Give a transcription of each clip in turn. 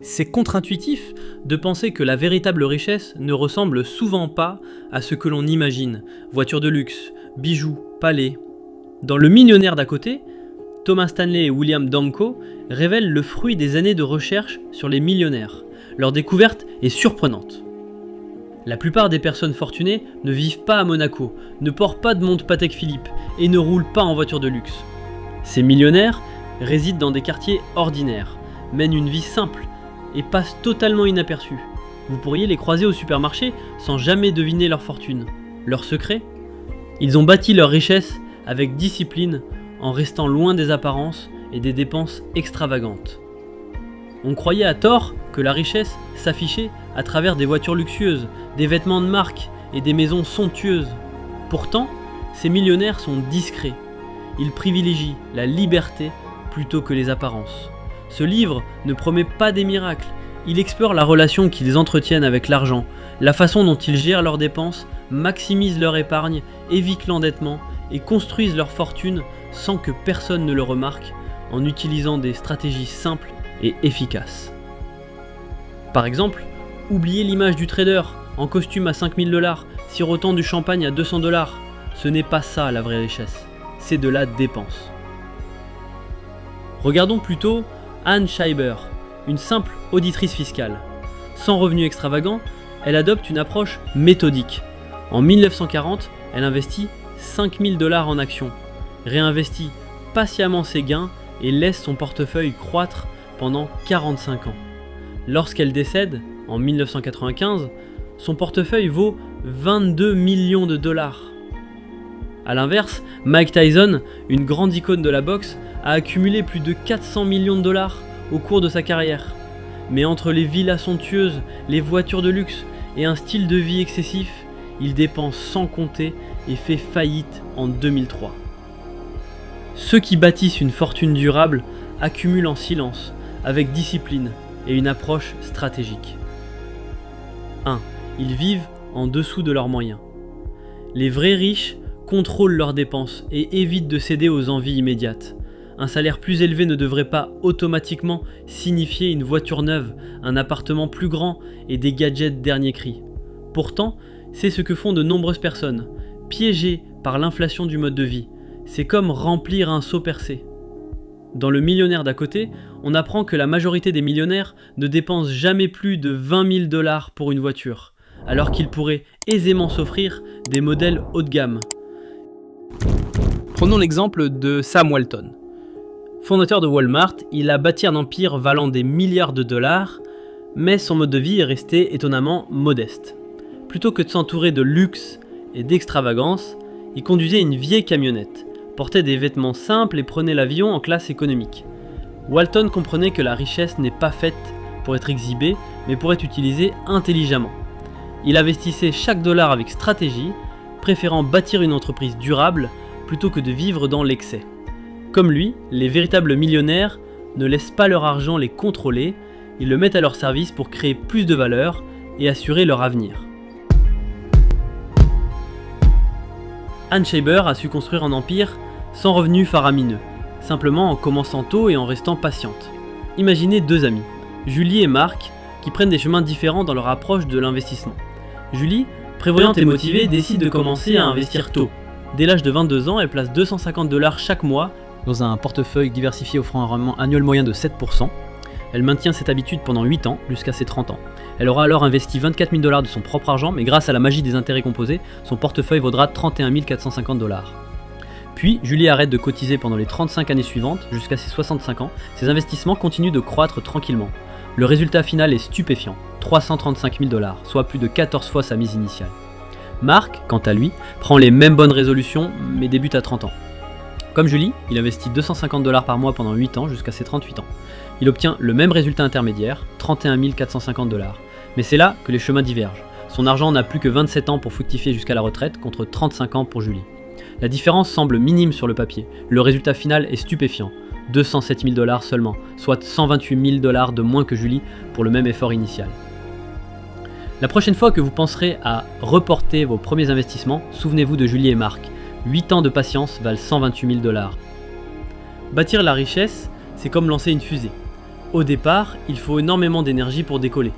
C'est contre-intuitif de penser que la véritable richesse ne ressemble souvent pas à ce que l'on imagine. Voitures de luxe, bijoux, palais. Dans Le Millionnaire d'à côté, Thomas Stanley et William Danko révèlent le fruit des années de recherche sur les millionnaires. Leur découverte est surprenante. La plupart des personnes fortunées ne vivent pas à Monaco, ne portent pas de montre Patek Philippe et ne roulent pas en voiture de luxe. Ces millionnaires résident dans des quartiers ordinaires, mènent une vie simple et passent totalement inaperçus. Vous pourriez les croiser au supermarché sans jamais deviner leur fortune. Leur secret ? Ils ont bâti leur richesse avec discipline en restant loin des apparences et des dépenses extravagantes. On croyait à tort que la richesse s'affichait à travers des voitures luxueuses, des vêtements de marque et des maisons somptueuses. Pourtant, ces millionnaires sont discrets. Ils privilégient la liberté plutôt que les apparences. Ce livre ne promet pas des miracles, il explore la relation qu'ils entretiennent avec l'argent, la façon dont ils gèrent leurs dépenses, maximisent leur épargne, évitent l'endettement et construisent leur fortune sans que personne ne le remarque, en utilisant des stratégies simples et efficaces. Par exemple, oubliez l'image du trader en costume à 5000 $, sirotant du champagne à 200 $. Ce n'est pas ça la vraie richesse, c'est de la dépense. Regardons plutôt Anne Scheiber, une simple auditrice fiscale. Sans revenus extravagants, elle adopte une approche méthodique. En 1940, elle investit 5000 $ en actions, réinvestit patiemment ses gains et laisse son portefeuille croître pendant 45 ans. Lorsqu'elle décède, en 1995, son portefeuille vaut 22 millions de $. A l'inverse, Mike Tyson, une grande icône de la boxe, a accumulé plus de 400 millions de $ au cours de sa carrière. Mais entre les villas somptueuses, les voitures de luxe et un style de vie excessif, il dépense sans compter et fait faillite en 2003. Ceux qui bâtissent une fortune durable accumulent en silence, avec discipline et une approche stratégique. 1. Ils vivent en dessous de leurs moyens. Les vrais riches contrôlent leurs dépenses et évitent de céder aux envies immédiates. Un salaire plus élevé ne devrait pas automatiquement signifier une voiture neuve, un appartement plus grand et des gadgets dernier cri. Pourtant, c'est ce que font de nombreuses personnes, piégées par l'inflation du mode de vie. C'est comme remplir un seau percé. Dans Le Millionnaire d'à côté, on apprend que la majorité des millionnaires ne dépensent jamais plus de 20 000 $ pour une voiture, alors qu'ils pourraient aisément s'offrir des modèles haut de gamme. Prenons l'exemple de Sam Walton. Fondateur de Walmart, il a bâti un empire valant des milliards de dollars, mais son mode de vie est resté étonnamment modeste. Plutôt que de s'entourer de luxe et d'extravagance, il conduisait une vieille camionnette, portait des vêtements simples et prenait l'avion en classe économique. Walton comprenait que la richesse n'est pas faite pour être exhibée, mais pour être utilisée intelligemment. Il investissait chaque dollar avec stratégie, préférant bâtir une entreprise durable plutôt que de vivre dans l'excès. Comme lui, les véritables millionnaires ne laissent pas leur argent les contrôler, ils le mettent à leur service pour créer plus de valeur et assurer leur avenir. Anne Scheiber a su construire un empire sans revenus faramineux, simplement en commençant tôt et en restant patiente. Imaginez deux amis, Julie et Marc, qui prennent des chemins différents dans leur approche de l'investissement. Julie, prévoyante et motivée, décide de commencer à investir tôt. Dès l'âge de 22 ans, elle place 250 $ chaque mois dans un portefeuille diversifié offrant un rendement annuel moyen de 7%. Elle maintient cette habitude pendant 8 ans, jusqu'à ses 30 ans. Elle aura alors investi 24 000 $ de son propre argent, mais grâce à la magie des intérêts composés, son portefeuille vaudra 31 450 $. Puis, Julie arrête de cotiser pendant les 35 années suivantes, jusqu'à ses 65 ans. Ses investissements continuent de croître tranquillement. Le résultat final est stupéfiant, 335 000 $, soit plus de 14 fois sa mise initiale. Marc, quant à lui, prend les mêmes bonnes résolutions, mais débute à 30 ans. Comme Julie, il investit 250 $ par mois pendant 8 ans jusqu'à ses 38 ans. Il obtient le même résultat intermédiaire, 31 450 $. Mais c'est là que les chemins divergent. Son argent n'a plus que 27 ans pour fructifier jusqu'à la retraite, contre 35 ans pour Julie. La différence semble minime sur le papier. Le résultat final est stupéfiant, 207 000 $ seulement, soit 128 000 $ de moins que Julie pour le même effort initial. La prochaine fois que vous penserez à reporter vos premiers investissements, souvenez-vous de Julie et Marc. 8 ans de patience valent 128 000 $. Bâtir la richesse, c'est comme lancer une fusée. Au départ, il faut énormément d'énergie pour décoller.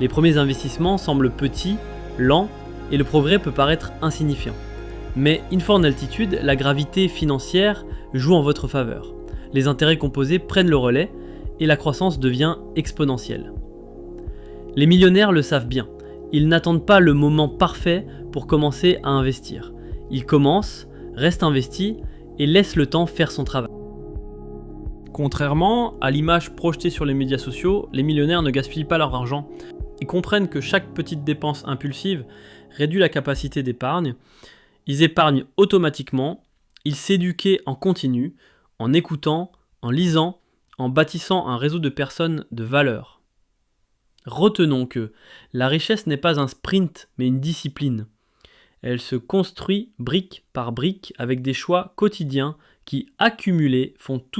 Les premiers investissements semblent petits, lents, et le progrès peut paraître insignifiant. Mais une fois en altitude, la gravité financière joue en votre faveur. Les intérêts composés prennent le relais et la croissance devient exponentielle. Les millionnaires le savent bien. Ils n'attendent pas le moment parfait pour commencer à investir. Ils commencent, restent investis et laissent le temps faire son travail. Contrairement à l'image projetée sur les médias sociaux, les millionnaires ne gaspillent pas leur argent. Ils comprennent que chaque petite dépense impulsive réduit la capacité d'épargne. Ils épargnent automatiquement, ils s'éduquent en continu, en écoutant, en lisant, en bâtissant un réseau de personnes de valeur. Retenons que la richesse n'est pas un sprint, mais une discipline. Elle se construit brique par brique avec des choix quotidiens qui, accumulés, font toute